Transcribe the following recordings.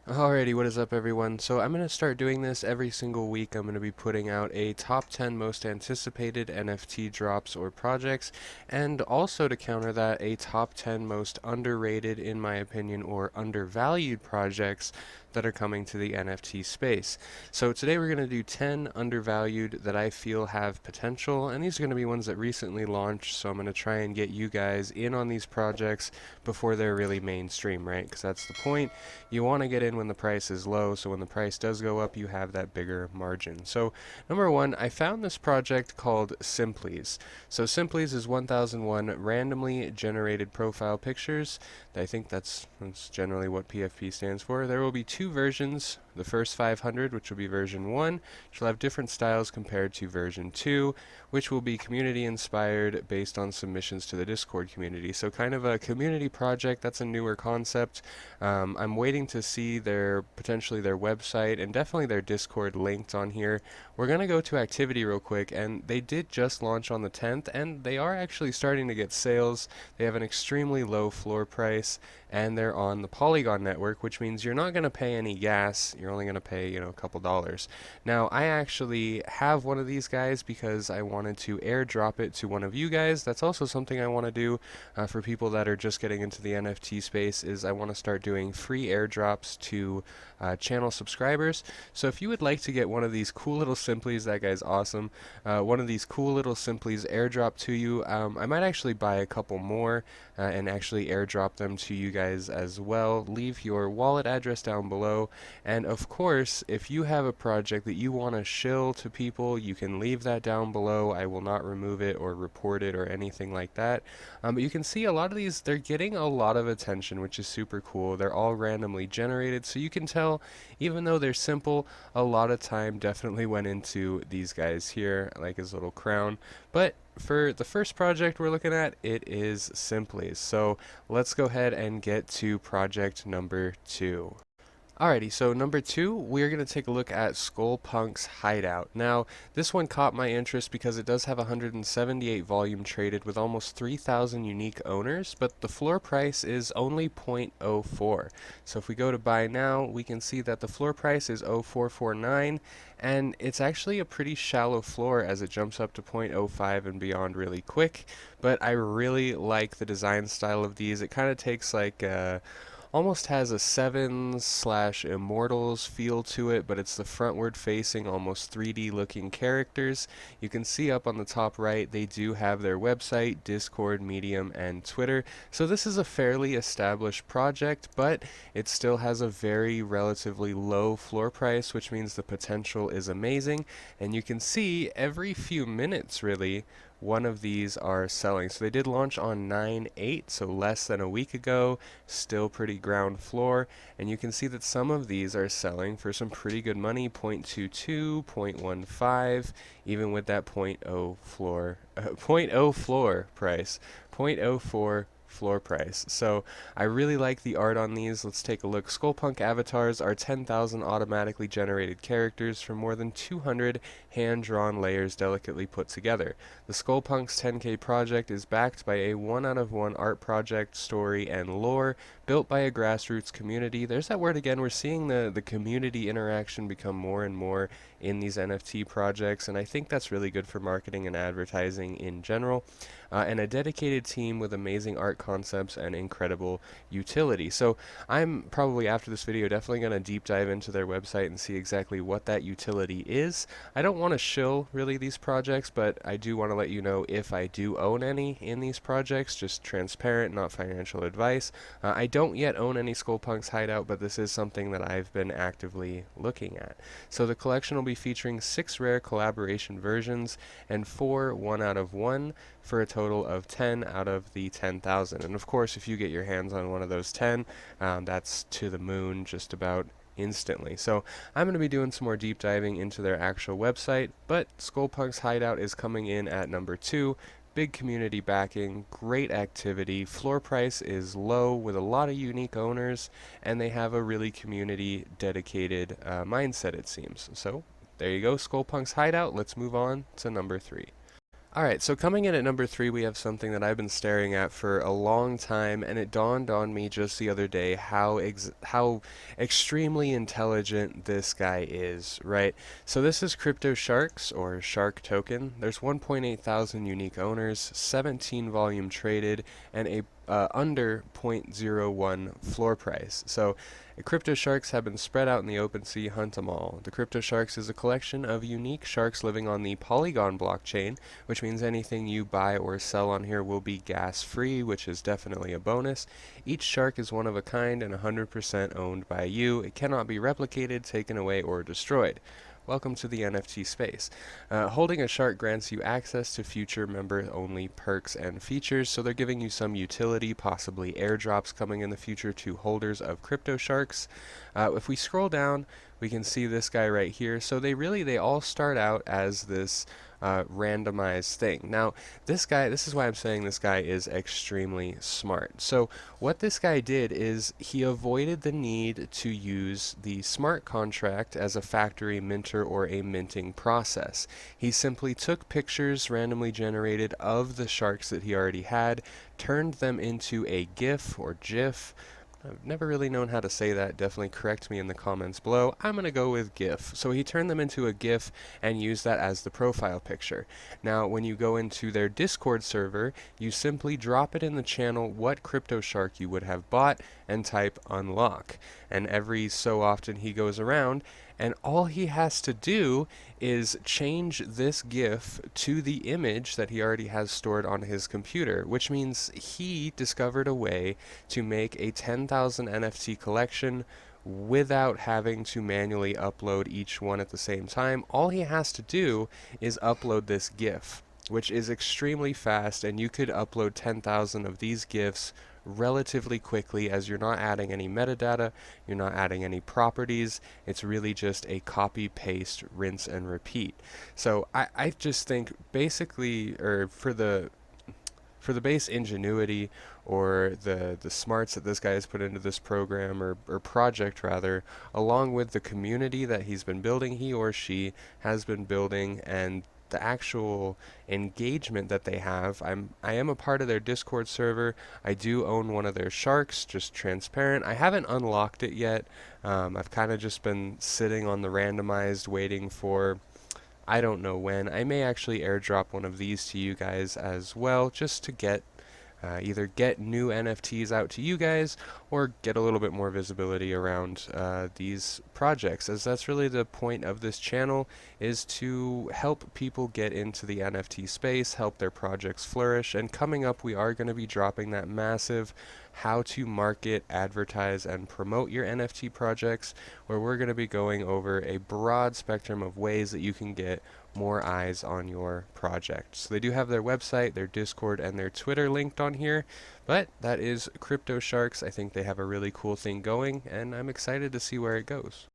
Alrighty, what is up everyone? So I'm going to start doing this every single week. I'm going to be putting out a top 10 most anticipated NFT drops or projects, and also to counter that, a top 10 most underrated, in my opinion, or undervalued projects that are coming to the NFT space. So today we're going to do 10 undervalued that I feel have potential, and these are going to be ones that recently launched, so I'm going to try and get you guys in on these projects before they're really mainstream, right? Because that's the point. You want to get in when the price is low, so when the price does go up, you have that bigger margin. So number one, I found this project called Simplies. So Simplies is 1001 randomly generated profile pictures. I think that's generally what PFP stands for. There will be two versions. The first 500, which will be version 1, which will have different styles compared to version 2, which will be community inspired based on submissions to the Discord community. So kind of a community project. That's a newer concept. I'm waiting to see potentially their website and definitely their Discord linked on here. We're going to go to activity real quick, and they did just launch on the 10th, and they are actually starting to get sales. They have an extremely low floor price, and they're on the Polygon network, which means you're not going to pay any gas. You're only going to pay, a couple dollars. Now, I actually have one of these guys because I wanted to airdrop it to one of you guys. That's also something I want to do for people that are just getting into the NFT space, is I want to start doing free airdrops to channel subscribers. So if you would like to get one of these cool little Simplies, that guy's awesome, one of these cool little Simplies airdrop to you, I might actually buy a couple more and actually airdrop them to you guys as well. Leave your wallet address down below, and of course, if you have a project that you want to shill to people, you can leave that down below. I will not remove it or report it or anything like that. But you can see a lot of these, they're getting a lot of attention, which is super cool. They're all randomly generated, so you can tell, even though they're simple, a lot of time definitely went into these guys here, like his little crown. But for the first project we're looking at, it is Simplies. So let's go ahead and get to project number 2. Alrighty, so number 2, we're going to take a look at Skullpunk's Hideout. Now, this one caught my interest because it does have 178 volume traded with almost 3,000 unique owners, but the floor price is only 0.04. So if we go to buy now, we can see that the floor price is 0.449, and it's actually a pretty shallow floor as it jumps up to 0.05 and beyond really quick. But I really like the design style of these. It kind of takes like almost has a Sevens slash Immortals feel to it, but it's the frontward facing, almost 3D looking characters. You can see up on the top right, they do have their website, Discord, Medium, and Twitter. So this is a fairly established project, but it still has a very relatively low floor price, which means the potential is amazing. And you can see every few minutes, really, one of these are selling. So they did launch on 9/8, so less than a week ago, still pretty ground floor, and you can see that some of these are selling for some pretty good money, 0.22, 0.15, even with that point 0.0 floor, point 0.0 floor price, 0.04 floor price. So I really like the art on these. Let's take a look. Skullpunk avatars are 10,000 automatically generated characters from more than 200 hand-drawn layers delicately put together. The Skullpunks 10K project is backed by a 1 out of 1 art project, story, and lore built by a grassroots community. There's that word again. We're seeing the community interaction become more and more in these NFT projects, and I think that's really good for marketing and advertising in general. And a dedicated team with amazing art concepts and incredible utility. So I'm probably, after this video, definitely going to deep dive into their website and see exactly what that utility is. I don't want to shill really these projects, but I do want to let you know if I do own any in these projects, just transparent, not financial advice. I don't yet own any Skullpunks Hideout, but this is something that I've been actively looking at. So the collection will be featuring 6 rare collaboration versions and 4 1 out of 1 for a total of 10 out of the 10,000. And of course, if you get your hands on one of those 10, that's to the moon just about instantly. So I'm going to be doing some more deep diving into their actual website, but Skullpunk's Hideout is coming in at number 2. Big community backing, great activity, floor price is low with a lot of unique owners, and they have a really community dedicated mindset, it seems. So there you go, Skullpunk's Hideout. Let's move on to number 3. Alright, so coming in at number 3, we have something that I've been staring at for a long time, and it dawned on me just the other day how extremely intelligent this guy is, right? So this is Crypto Sharks, or Shark Token. There's 1.8 thousand unique owners, 17 volume traded, and a under 0.01 floor price. So crypto sharks have been spread out in the open sea. Hunt 'em all. The crypto sharks is a collection of unique sharks living on the Polygon blockchain, which means anything you buy or sell on here will be gas free, which is definitely a bonus. Each shark is one of a kind and 100% owned by you. It cannot be replicated, taken away, or destroyed. Welcome to the NFT space. Holding a shark grants you access to future member-only perks and features, so they're giving you some utility, possibly airdrops coming in the future to holders of crypto sharks. If we scroll down, we can see this guy right here. So they all start out as this randomized thing. Now, this is why I'm saying this guy is extremely smart. So what this guy did is he avoided the need to use the smart contract as a factory minter or a minting process. He simply took pictures randomly generated of the sharks that he already had, turned them into a GIF or GIF. I've never really known how to say that. Definitely correct me in the comments below. I'm going to go with GIF. So he turned them into a GIF and used that as the profile picture. Now, when you go into their Discord server, you simply drop it in the channel what crypto shark you would have bought and type unlock. And every so often he goes around, and all he has to do is change this GIF to the image that he already has stored on his computer, which means he discovered a way to make a 10,000 NFT collection without having to manually upload each one at the same time. All he has to do is upload this GIF, which is extremely fast, and you could upload 10,000 of these GIFs relatively quickly, as you're not adding any metadata, you're not adding any properties. It's really just a copy, paste, rinse, and repeat. So I just think basically, or for the base ingenuity or the smarts that this guy has put into this program or project rather, along with the community that he's been building, he or she has been building, and the actual engagement that they have. I am a part of their Discord server. I do own one of their sharks, just transparent. I haven't unlocked it yet. I've kind of just been sitting on the randomized waiting for I don't know when. I may actually airdrop one of these to you guys as well, just to get either get new NFTs out to you guys or get a little bit more visibility around these projects, as that's really the point of this channel, is to help people get into the NFT space, help their projects flourish. And coming up, we are going to be dropping that massive how to market, advertise, and promote your NFT projects, where we're going to be going over a broad spectrum of ways that you can get more eyes on your project. So they do have their website, their Discord, and their Twitter linked on here, but that is Crypto Sharks. I think they have a really cool thing going, and I'm excited to see where it goes.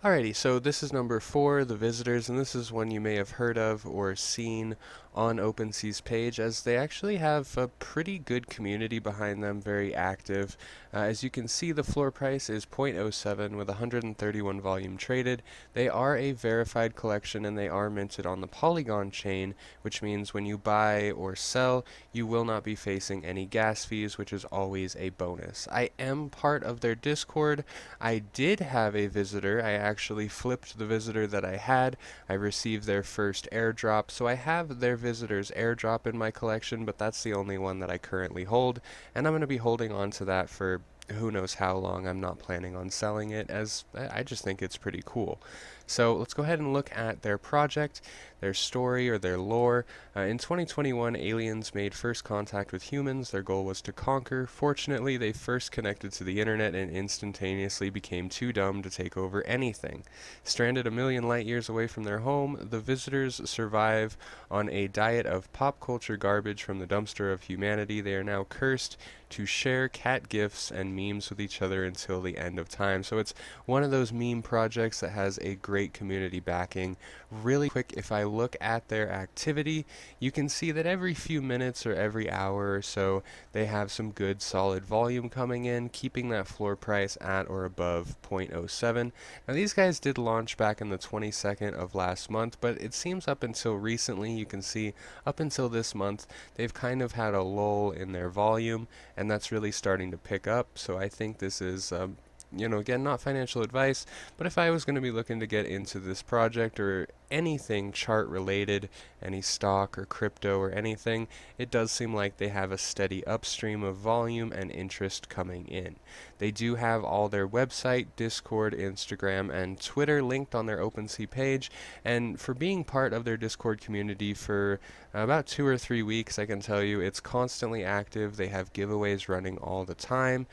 Alrighty, so this is number 4, the visitors, and this is one you may have heard of or seen on OpenSea's page, as they actually have a pretty good community behind them, very active. As you can see, the floor price is 0.07 with 131 volume traded. They are a verified collection, and they are minted on the Polygon chain, which means when you buy or sell, you will not be facing any gas fees, which is always a bonus. I am part of their Discord. I did have a visitor. I actually flipped the visitor that I had. I received their first airdrop, so I have their visitor's airdrop in my collection, but that's the only one that I currently hold, and I'm going to be holding on to that for who knows how long. I'm not planning on selling it, as I just think it's pretty cool. So let's go ahead and look at their project, their story, or their lore. In 2021, aliens made first contact with humans. Their goal was to conquer. Fortunately, they first connected to the internet and instantaneously became too dumb to take over anything. Stranded a million light years away from their home, the visitors survive on a diet of pop culture garbage from the dumpster of humanity. They are now cursed to share cat gifs and memes with each other until the end of time. So it's one of those meme projects that has a great community backing. Really quick, if I look at their activity, you can see that every few minutes or every hour or so, they have some good solid volume coming in, keeping that floor price at or above 0.07. Now these guys did launch back in the 22nd of last month, but it seems up until recently, you can see up until this month, they've kind of had a lull in their volume, and that's really starting to pick up. So I think this is again, not financial advice, but if I was going to be looking to get into this project or anything chart related, any stock or crypto or anything, it does seem like they have a steady upstream of volume and interest coming in. They do have all their website, Discord, Instagram, and Twitter linked on their OpenSea page, and for being part of their Discord community for about 2 or 3 weeks, I can tell you it's constantly active. They have giveaways running all the time,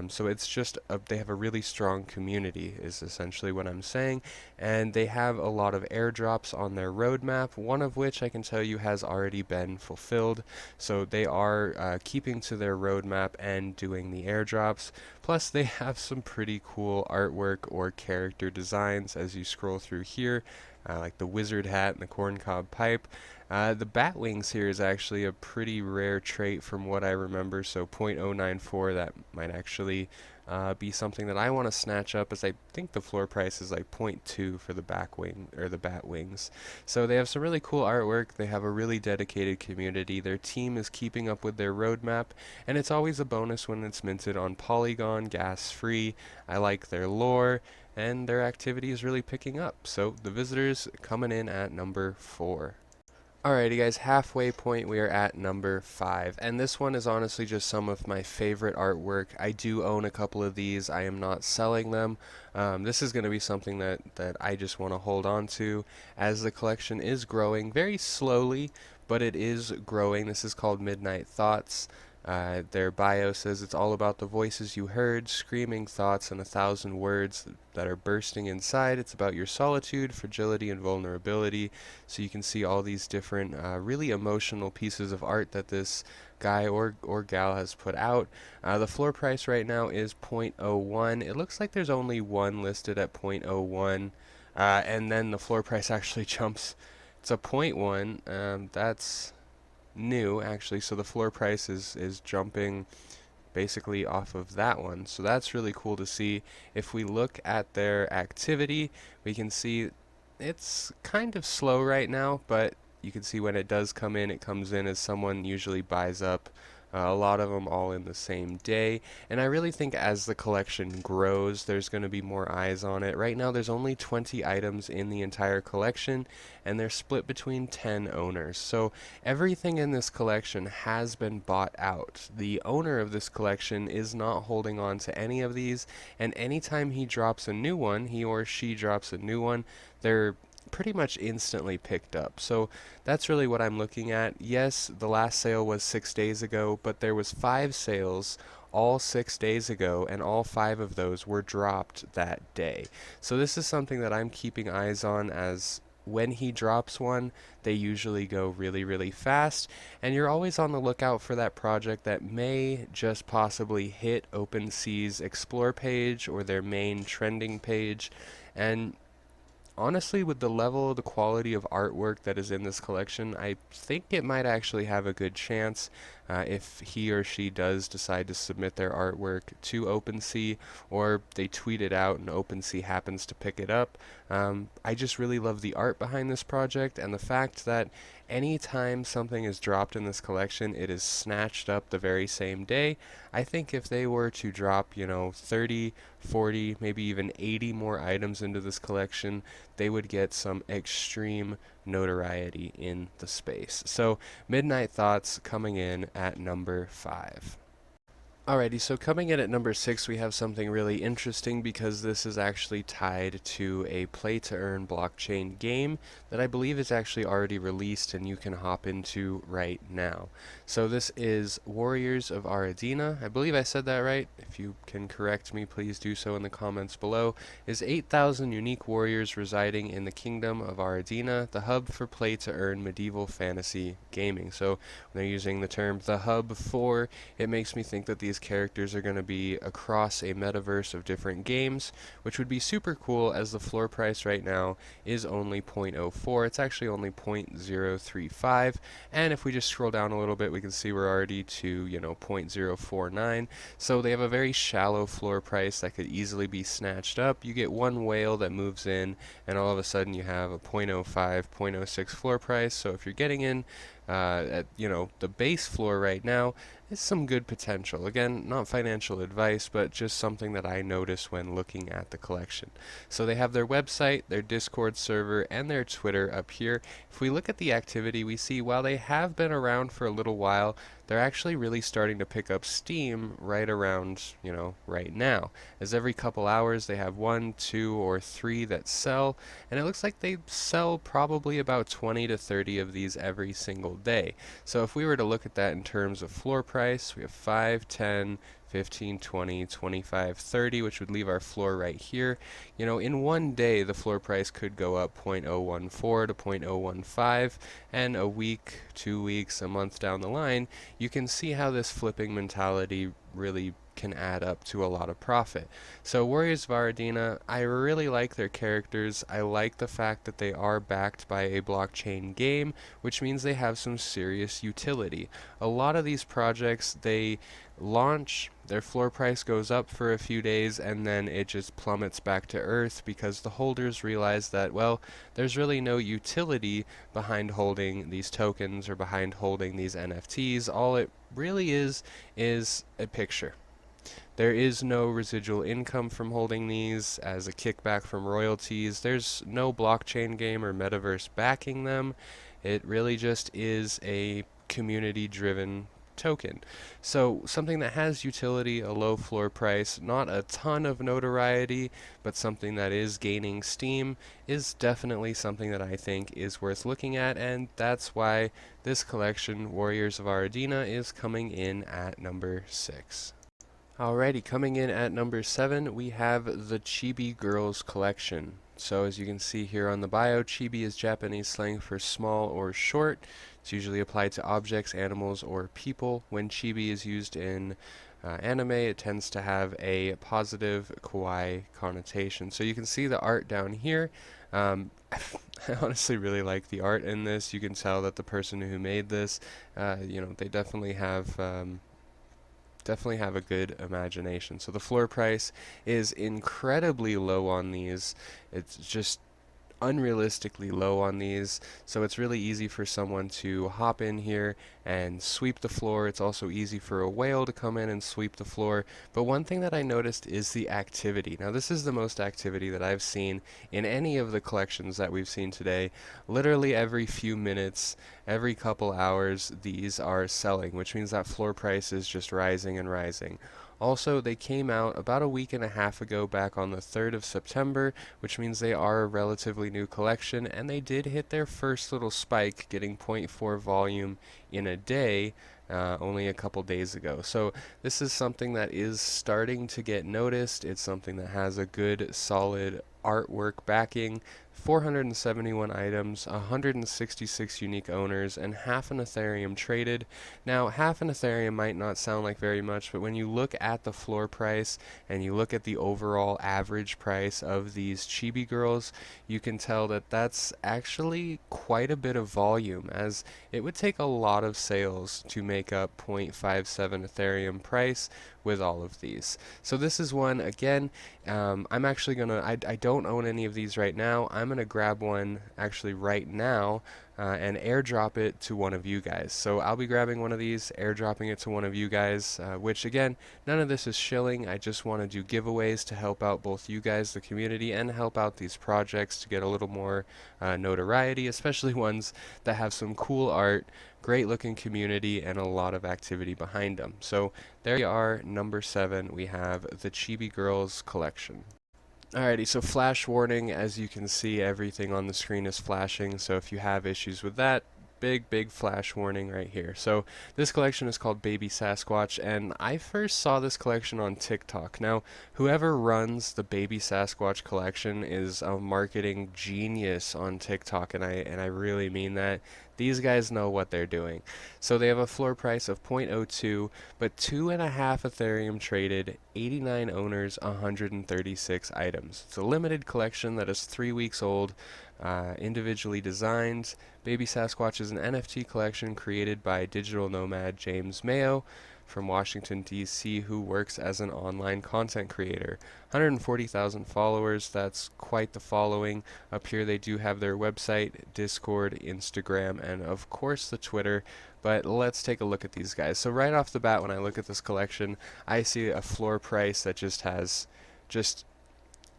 so it's just they have a really strong community is essentially what I'm saying, and they have a lot of airdrops on their roadmap, one of which I can tell you has already been fulfilled. So they are keeping to their roadmap and doing the airdrops. Plus they have some pretty cool artwork or character designs as you scroll through here, like the wizard hat and the corncob pipe. The bat wings here is actually a pretty rare trait from what I remember, so 0.094, that might actually be something that I want to snatch up, as I think the floor price is like 0.2 for the back wing or the bat wings. So they have some really cool artwork. They have a really dedicated community. Their team is keeping up with their roadmap, and it's always a bonus when it's minted on Polygon, gas free. I like their lore, and their activity is really picking up. So the visitors coming in at number 4. Alrighty guys, halfway point, we are at number 5, and this one is honestly just some of my favorite artwork. I do own a couple of these. I am not selling them. This is going to be something that I just want to hold on to, as the collection is growing very slowly, but it is growing. This is called Midnight Thoughts. Their bio says it's all about the voices you heard, screaming thoughts and 1,000 words that are bursting inside. It's about your solitude, fragility, and vulnerability. So you can see all these different really emotional pieces of art that this guy or gal has put out. The floor price right now is 0.01. It looks like there's only one listed at 0.01, and then the floor price actually jumps to 0.1. That's new actually, so the floor price is jumping basically off of that one, so that's really cool to see. If we look at their activity, we can see it's kind of slow right now, but you can see when it does come in, it comes in as someone usually buys up a lot of them all in the same day, and I really think as the collection grows, there's going to be more eyes on it. Right now there's only 20 items in the entire collection, and they're split between 10 owners, so everything in this collection has been bought out. The owner of this collection is not holding on to any of these, and anytime he drops a new one, he or she drops a new one, they're pretty much instantly picked up. So that's really what I'm looking at. Yes, the last sale was 6 days ago, but there was 5 sales all 6 days ago, and all 5 of those were dropped that day. So this is something that I'm keeping eyes on, as when he drops one, they usually go really, really fast, and you're always on the lookout for that project that may just possibly hit OpenSea's Explore page or their main trending page. And honestly, with the level of the quality of artwork that is in this collection, I think it might actually have a good chance if he or she does decide to submit their artwork to OpenSea, or they tweet it out and OpenSea happens to pick it up. I just really love the art behind this project, and the fact that anytime something is dropped in this collection, it is snatched up the very same day. I think if they were to drop, 30, 40, maybe even 80 more items into this collection, they would get some extreme notoriety in the space. So Midnight Thoughts coming in at number 5. Alrighty, so coming in at number 6, we have something really interesting, because this is actually tied to a play-to-earn blockchain game that I believe is actually already released and you can hop into right now. So this is Warriors of Aradina. I believe I said that right. If you can correct me, please do so in the comments below. Is 8,000 unique warriors residing in the kingdom of Aradina, the hub for play-to-earn medieval fantasy gaming. So when they're using the term the hub for, it makes me think that these these characters are going to be across a metaverse of different games, which would be super cool as the floor price right now is only 0.04. It's actually only 0.035, and if we just scroll down a little bit, we can see we're already to, 0.049. So they have a very shallow floor price that could easily be snatched up. You get one whale that moves in, and all of a sudden you have a 0.05, 0.06 floor price. So if you're getting in at the base floor right now, is some good potential. Again, not financial advice, but just something that I noticed when looking at the collection. So they have their website, their Discord server, and their Twitter up here. If we look at the activity, we see while they have been around for a little while, they're actually really starting to pick up steam right around, right now. As every couple hours they have 1, 2, or 3 that sell, and it looks like they sell probably about 20 to 30 of these every single day. So if we were to look at that in terms of floor price, we have 5, 10, 15, 20, 25, 30, which would leave our floor right here. In one day, the floor price could go up 0.014 to 0.015, and a week, 2 weeks, a month down the line, you can see how this flipping mentality really can add up to a lot of profit. So Warriors of Aradina, I really like their characters. I like the fact that they are backed by a blockchain game, which means they have some serious utility. A lot of these projects, they launch, their floor price goes up for a few days, and then it just plummets back to earth because the holders realize that, well, there's really no utility behind holding these tokens or behind holding these NFTs. All it really is a picture. There is no residual income from holding these as a kickback from royalties. There's no blockchain game or metaverse backing them. It really just is a community-driven token. So something that has utility, a low floor price, not a ton of notoriety, but something that is gaining steam is definitely something that I think is worth looking at, and that's why this collection, Warriors of Aradina, is coming in at number 6. Alrighty, coming in at number 7, we have the Chibi Girls collection. So as you can see here on the bio, Chibi is Japanese slang for small or short. It's usually applied to objects, animals, or people. When Chibi is used in anime, it tends to have a positive kawaii connotation. So you can see the art down here. I honestly really like the art in this. You can tell that the person who made this, they definitely have a good imagination. So the floor price is incredibly low on these. It's just unrealistically low on these, so it's really easy for someone to hop in here and sweep the floor. It's also easy for a whale to come in and sweep the floor. But one thing that I noticed is the activity. Now this is the most activity that I've seen in any of the collections that we've seen today. Literally every few minutes, every couple hours, these are selling, which means that floor price is just rising and rising. Also, they came out about a week and a half ago, back on the 3rd of September, which means they are a relatively new collection, and they did hit their first little spike, getting 0.4 volume in a day, only a couple days ago. So this is something that is starting to get noticed. It's something that has a good, solid artwork backing. 471 items, 166 unique owners, and half an Ethereum traded. Now, half an Ethereum might not sound like very much, but when you look at the floor price and you look at the overall average price of these Chibi girls, you can tell that that's actually quite a bit of volume, as it would take a lot of sales to make up 0.57 Ethereum price with all of these. So this is one, again, I'm actually gonna, I don't own any of these right now. I'm gonna grab one actually right now and airdrop it to one of you guys. So I'll be grabbing one of these, airdropping it to one of you guys, which again, none of this is shilling. I just want to do giveaways to help out both you guys, the community, and help out these projects to get a little more notoriety, especially ones that have some cool art, great looking community, and a lot of activity behind them. So there you are, number 7, we have the Chibi Girls collection. Alrighty, so flash warning. As you can see, everything on the screen is flashing, so if you have issues with that, big flash warning right here. So this collection is called Baby Sasquatch, and I first saw this collection on TikTok. Now, whoever runs the Baby Sasquatch collection is a marketing genius on TikTok, and I really mean that. These guys know what they're doing. So they have a floor price of 0.02, but 2.5 Ethereum traded, 89 owners, 136 items. It's a limited collection that is 3 weeks old, individually designed. Baby Sasquatch is an NFT collection created by digital nomad James Mayo from Washington, D.C., who works as an online content creator. 140,000 followers, that's quite the following. Up here they do have their website, Discord, Instagram, and of course the Twitter. But let's take a look at these guys. So right off the bat, when I look at this collection, I see a floor price that just has just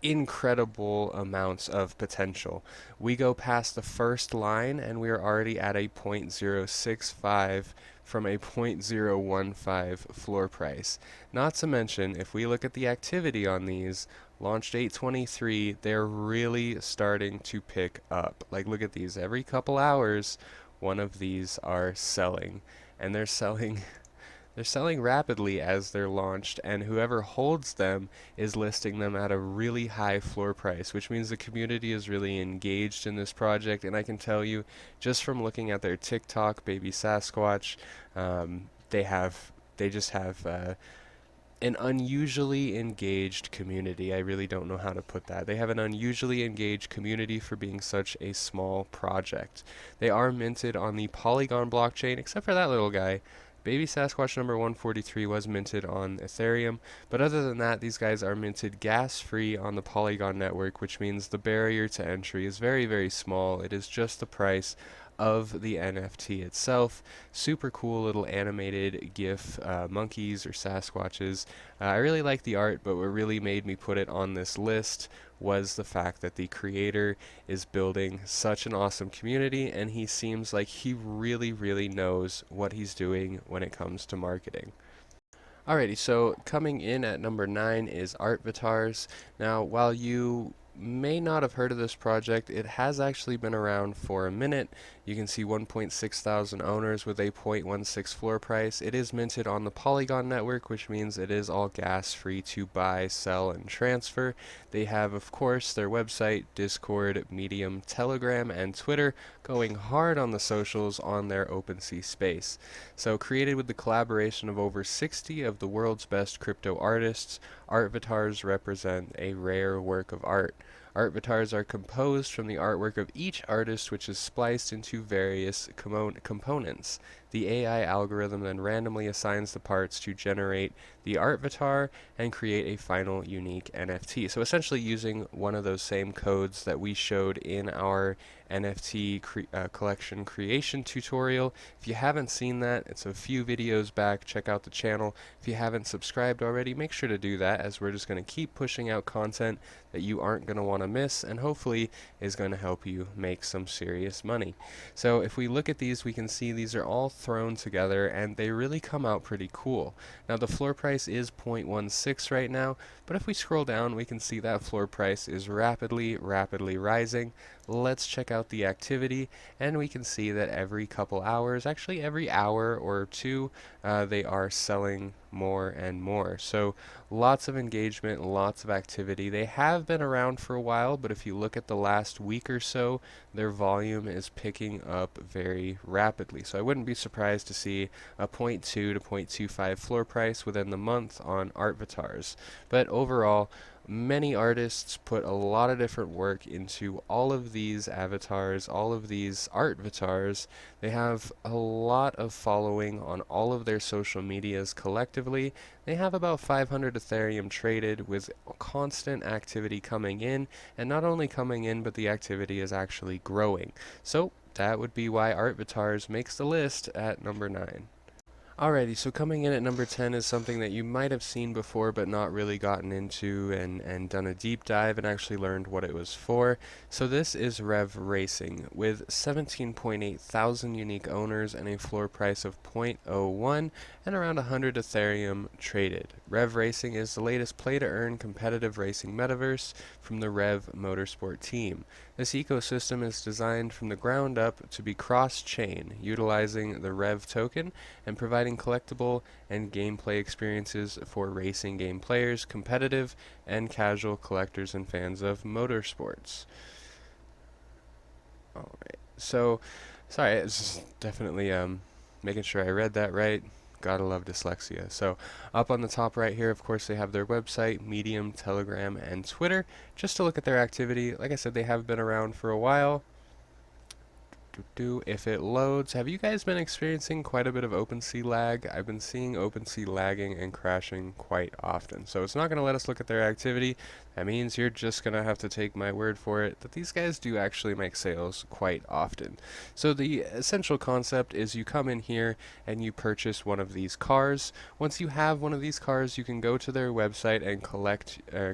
incredible amounts of potential. We go past the first line and we are already at a 0.065 from a 0.015 floor price. Not to mention, if we look at the activity on these, launched 823, they're really starting to pick up. Like, look at these. Every couple hours, one of these are selling. And they're selling rapidly as they're launched, and whoever holds them is listing them at a really high floor price, which means the community is really engaged in this project. And I can tell you, just from looking at their TikTok, Baby Sasquatch, they just have an unusually engaged community. I really don't know how to put that. They have an unusually engaged community for being such a small project. They are minted on the Polygon blockchain, except for that little guy. Baby Sasquatch number 143 was minted on Ethereum, but other than that, these guys are minted gas-free on the Polygon network, which means the barrier to entry is very, very small. It is just the price of the NFT itself. Super cool little animated GIF monkeys or Sasquatches. I really like the art, but what really made me put it on this list was the fact that the creator is building such an awesome community, and he seems like he really, really knows what he's doing when it comes to marketing. Alrighty, so coming in at number 9 is Artvitars. Now, while you may not have heard of this project, it has actually been around for a minute. You can see 1.6 thousand owners with a 0.16 floor price. It is minted on the Polygon network, which means it is all gas free to buy, sell, and transfer. They have, of course, their website, Discord, Medium, Telegram, and Twitter, going hard on the socials on their OpenSea space. So created with the collaboration of over 60 of the world's best crypto artists, Artvitars represent a rare work of art. Artvitars are composed from the artwork of each artist, which is spliced into various components. The AI algorithm then randomly assigns the parts to generate the Artvitar and create a final unique NFT. So essentially using one of those same codes that we showed in our NFT collection creation tutorial. If you haven't seen that, it's a few videos back. Check out the channel. If you haven't subscribed already, make sure to do that, as we're just going to keep pushing out content that you aren't going to want to miss, and hopefully is going to help you make some serious money. So if we look at these, we can see these are all thrown together and they really come out pretty cool. Now the floor price is 0.16 right now, but if we scroll down, we can see that floor price is rapidly rising. Let's check out the activity, and we can see that every couple hours, actually every hour or two, they are selling more and more. So lots of engagement, lots of activity. They have been around for a while, but if you look at the last week or so, their volume is picking up very rapidly. So I wouldn't be surprised to see a 0.2 to 0.25 floor price within the month on Artvitars. But overall, many artists put a lot of different work into all of these avatars, all of these Artvitars. They have a lot of following on all of their social medias collectively. They have about 500 Ethereum traded, with constant activity coming in, and not only coming in, but the activity is actually growing. So that would be why Artvitars makes the list at number 9. Alrighty, so coming in at number 10 is something that you might have seen before but not really gotten into and done a deep dive and actually learned what it was for. So this is Rev Racing, with 17.8 thousand unique owners and a floor price of 0.01 and around 100 Ethereum traded. Rev Racing is the latest play-to-earn competitive racing metaverse from the Rev Motorsport team. This ecosystem is designed from the ground up to be cross-chain, utilizing the Rev token and providing collectible and gameplay experiences for racing game players, competitive and casual collectors and fans of motorsports. Alright, so Sorry, it's just definitely making sure I read that right. Gotta love dyslexia. So, up on the top right here, of course, they have their website, Medium, Telegram, and Twitter, just to look at their activity. Like I said, they have been around for a while. If it loads, have you guys been experiencing quite a bit of OpenSea lag? I've been seeing OpenSea lagging and crashing quite often. So it's not going to let us look at their activity. That means you're just going to have to take my word for it that these guys do actually make sales quite often. So the essential concept is you come in here and you purchase one of these cars. Once you have one of these cars, you can go to their website and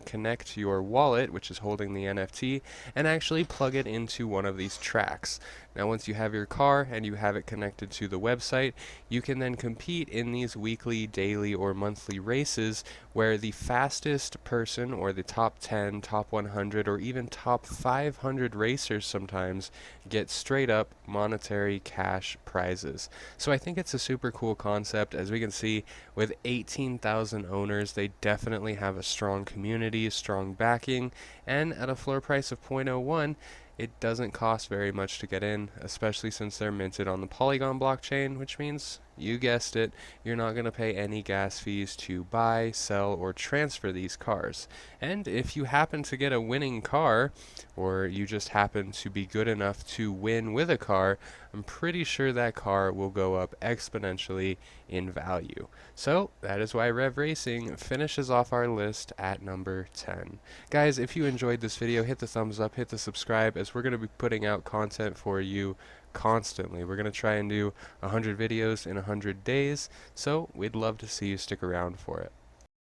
connect your wallet, which is holding the NFT, and actually plug it into one of these tracks. Now, once you have your car and you have it connected to the website, you can then compete in these weekly, daily, or monthly races where the fastest person, or the top 10, top 100, or even top 500 racers sometimes get straight up monetary cash prizes. So I think it's a super cool concept. As we can see, with 18,000 owners, they definitely have a strong community, strong backing, and at a floor price of 0.01, it doesn't cost very much to get in, especially since they're minted on the Polygon blockchain, which means, you guessed it, you're not going to pay any gas fees to buy, sell, or transfer these cars. And if you happen to get a winning car, or you just happen to be good enough to win with a car, I'm pretty sure that car will go up exponentially in value. So that is why Rev Racing finishes off our list at number 10. Guys, if you enjoyed this video, hit the thumbs up, hit the subscribe, as we're going to be putting out content for you constantly. We're going to try and do 100 videos in 100 days, so we'd love to see you stick around for it.